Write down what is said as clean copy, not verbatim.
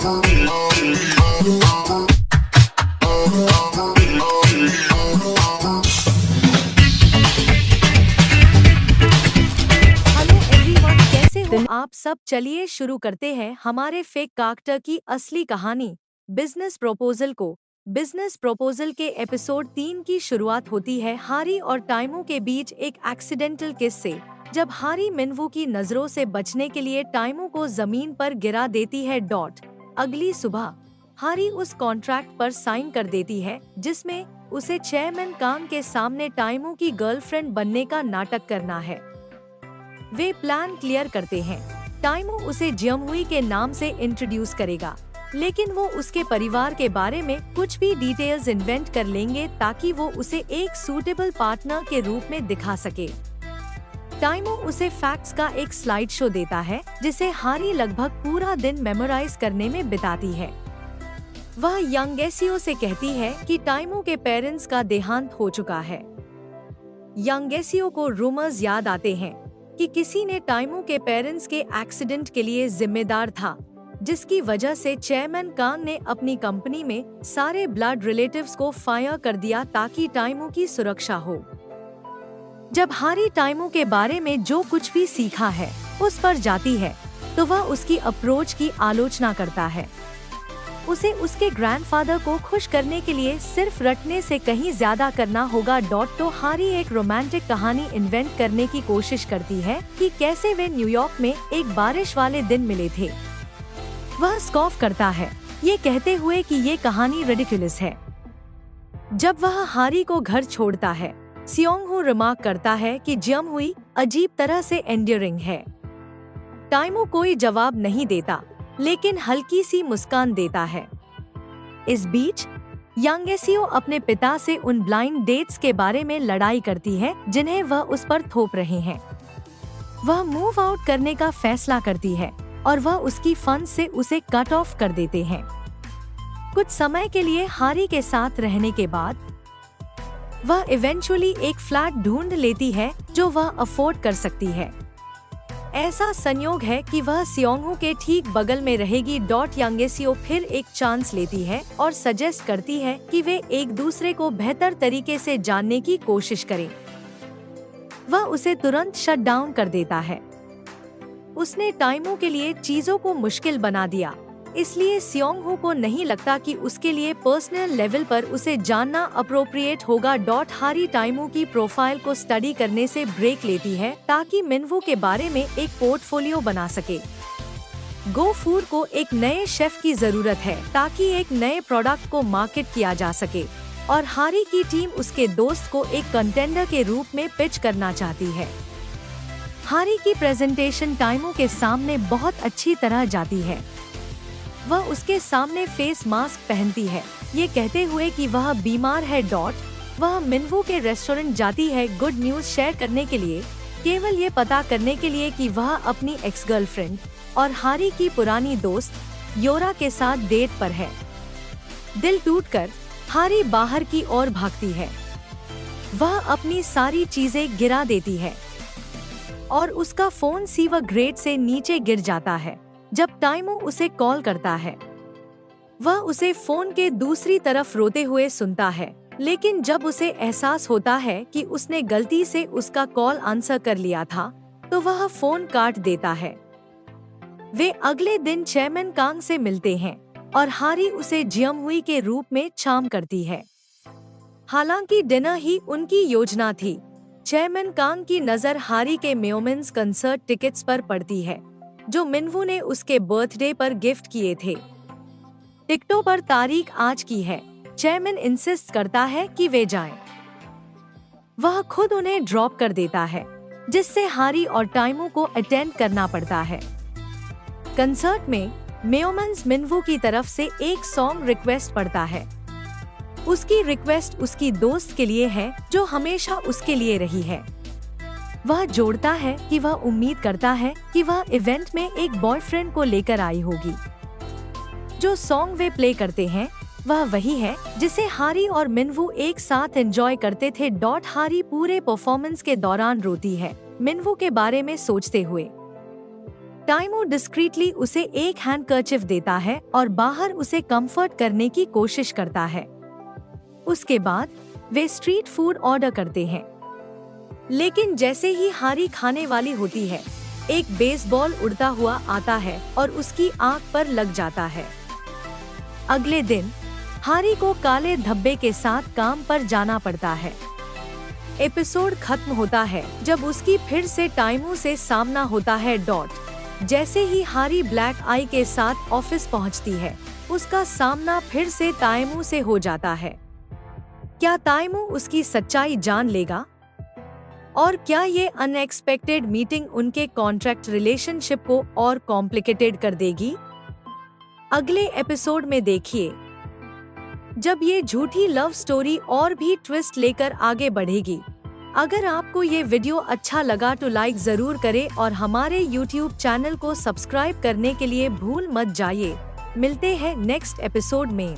आप सब, चलिए शुरू करते हैं हमारे फेक कैरेक्टर की असली कहानी, बिजनेस प्रपोजल को। बिजनेस प्रपोजल के एपिसोड 3 की शुरुआत होती है हारी और टाइमो के बीच एक एक्सीडेंटल किस से, जब हारी मिनवू की नजरों से बचने के लिए टाइमो को जमीन पर गिरा देती है। अगली सुबह हारी उस कॉन्ट्रैक्ट पर साइन कर देती है जिसमें उसे चेयरमैन कांग के सामने टाइमो की गर्लफ्रेंड बनने का नाटक करना है। वे प्लान क्लियर करते हैं। टाइमो उसे जियमहुई के नाम से इंट्रोड्यूस करेगा, लेकिन वो उसके परिवार के बारे में कुछ भी डिटेल्स इन्वेंट कर लेंगे ताकि वो उसे एक सूटेबल पार्टनर के रूप में दिखा सके। टाइमो उसे फैक्ट्स का एक स्लाइड शो देता है जिसे हारी लगभग पूरा दिन मेमोराइज करने में बिताती है। वह यांगेसियो से कहती है कि टाइमो के पेरेंट्स का देहांत हो चुका है। यांगेसियो को रूमर्स याद आते हैं कि किसी ने टाइमो के पेरेंट्स के एक्सीडेंट के लिए जिम्मेदार था, जिसकी वजह से चेयरमैन कांग ने अपनी कंपनी में सारे ब्लड रिलेटिव्स को फायर कर दिया ताकि टाइमो की सुरक्षा हो। जब हारी टाइमो के बारे में जो कुछ भी सीखा है उस पर जाती है तो वह उसकी अप्रोच की आलोचना करता है। उसे उसके ग्रैंडफादर को खुश करने के लिए सिर्फ रटने से कहीं ज्यादा करना होगा। तो हारी एक रोमांटिक कहानी इन्वेंट करने की कोशिश करती है कि कैसे वे न्यूयॉर्क में एक बारिश वाले दिन मिले थे। वह स्कॉफ करता है, ये कहते हुए कि ये कहानी रिडिकुलस है। जब वह हारी को घर छोड़ता है, सियोंगहू रिमार्क करता है कि जियमहुई अजीब तरह से एंड्यूरिंग है। टाइमो कोई जवाब नहीं देता, लेकिन हल्की सी मुस्कान देता है। इस बीच यांगेसियो अपने पिता से उन ब्लाइंड डेट्स के बारे में लड़ाई करती है जिन्हें वह उस पर थोप रहे हैं। वह मूव आउट करने का फैसला करती है और वह उसकी फंड से उसे कट ऑफ कर देते हैं। कुछ समय के लिए हारी के साथ रहने के बाद वह इवेंचुअली एक फ्लैट ढूंढ लेती है जो वह अफोर्ड कर सकती है। ऐसा संयोग है कि वह सियोंगहू के ठीक बगल में रहेगी। यांगेसियो फिर एक चांस लेती है और सजेस्ट करती है कि वे एक दूसरे को बेहतर तरीके से जानने की कोशिश करें। वह उसे तुरंत शट डाउन कर देता है। उसने टाइमो के लिए चीजों को मुश्किल बना दिया, इसलिए सियोंगहू को नहीं लगता कि उसके लिए पर्सनल लेवल पर उसे जानना अप्रोप्रिएट होगा। हारी टाइमो की प्रोफाइल को स्टडी करने से ब्रेक लेती है ताकि मिनवू के बारे में एक पोर्टफोलियो बना सके। गो फूड को एक नए शेफ की जरूरत है ताकि एक नए प्रोडक्ट को मार्केट किया जा सके, और हारी की टीम उसके दोस्त को एक कंटेंडर के रूप में पिच करना चाहती है। हारी की प्रेजेंटेशन टाइमो के सामने बहुत अच्छी तरह जाती है। वह उसके सामने फेस मास्क पहनती है, ये कहते हुए कि वह बीमार है। वह मिनवू के रेस्टोरेंट जाती है गुड न्यूज शेयर करने के लिए, केवल ये पता करने के लिए कि वह अपनी एक्स गर्लफ्रेंड और हारी की पुरानी दोस्त योरा के साथ डेट पर है। दिल टूटकर हारी बाहर की ओर भागती है। वह अपनी सारी चीजें गिरा देती है और उसका फोन सीवर ग्रेट से नीचे गिर जाता है। जब टाइमो उसे कॉल करता है, वह उसे फोन के दूसरी तरफ रोते हुए सुनता है, लेकिन जब उसे एहसास होता है कि उसने गलती से उसका कॉल आंसर कर लिया था, तो वह फोन काट देता है। वे अगले दिन चेयरमैन कांग से मिलते हैं और हारी उसे जियमहुई के रूप में चार्म करती है। हालांकि डिनर ही उनकी योजना थी। चेयरमैन कांग की नजर हारी के म्योमेंस कंसर्ट टिकट्स पर पड़ती है जो मिनवू ने उसके बर्थडे पर गिफ्ट किए थे। टिकटों पर तारीख आज की है। चेयरमैन इंसिस्ट करता है कि वे जाएं। वह खुद उन्हें ड्रॉप कर देता है, जिससे हारी और टाइमो को अटेंड करना पड़ता है। कंसर्ट में म्योमेंस मिनवू की तरफ से एक सॉन्ग रिक्वेस्ट पड़ता है। उसकी रिक्वेस्ट उसकी दोस्त के लिए है जो हमेशा उसके लिए रही है। वह जोड़ता है कि वह उम्मीद करता है कि वह इवेंट में एक बॉयफ्रेंड को लेकर आई होगी। जो सॉन्ग वे प्ले करते हैं वह वही है जिसे हारी और मिनवू एक साथ एंजॉय करते थे। हारी पूरे परफॉर्मेंस के दौरान रोती है, मिनवू के बारे में सोचते हुए। टाइमो डिस्क्रीटली उसे एक हैंडकर्चिफ देता है और बाहर उसे कंफर्ट करने की कोशिश करता है। उसके बाद वे स्ट्रीट फूड ऑर्डर करते हैं, लेकिन जैसे ही हारी खाने वाली होती है, एक बेसबॉल उड़ता हुआ आता है और उसकी आंख पर लग जाता है। अगले दिन हारी को काले धब्बे के साथ काम पर जाना पड़ता है। एपिसोड खत्म होता है जब उसकी फिर से टाइमो से सामना होता है। जैसे ही हारी ब्लैक आई के साथ ऑफिस पहुंचती है, उसका सामना फिर से टाइमो से हो जाता है। क्या टाइमो उसकी सच्चाई जान लेगा? और क्या ये अनएक्सपेक्टेड मीटिंग उनके कॉन्ट्रैक्ट रिलेशनशिप को और कॉम्प्लिकेटेड कर देगी? अगले एपिसोड में देखिए जब ये झूठी लव स्टोरी और भी ट्विस्ट लेकर आगे बढ़ेगी। अगर आपको ये वीडियो अच्छा लगा तो लाइक जरूर करें और हमारे YouTube चैनल को सब्सक्राइब करने के लिए भूल मत जाइए। मिलते हैं नेक्स्ट एपिसोड में।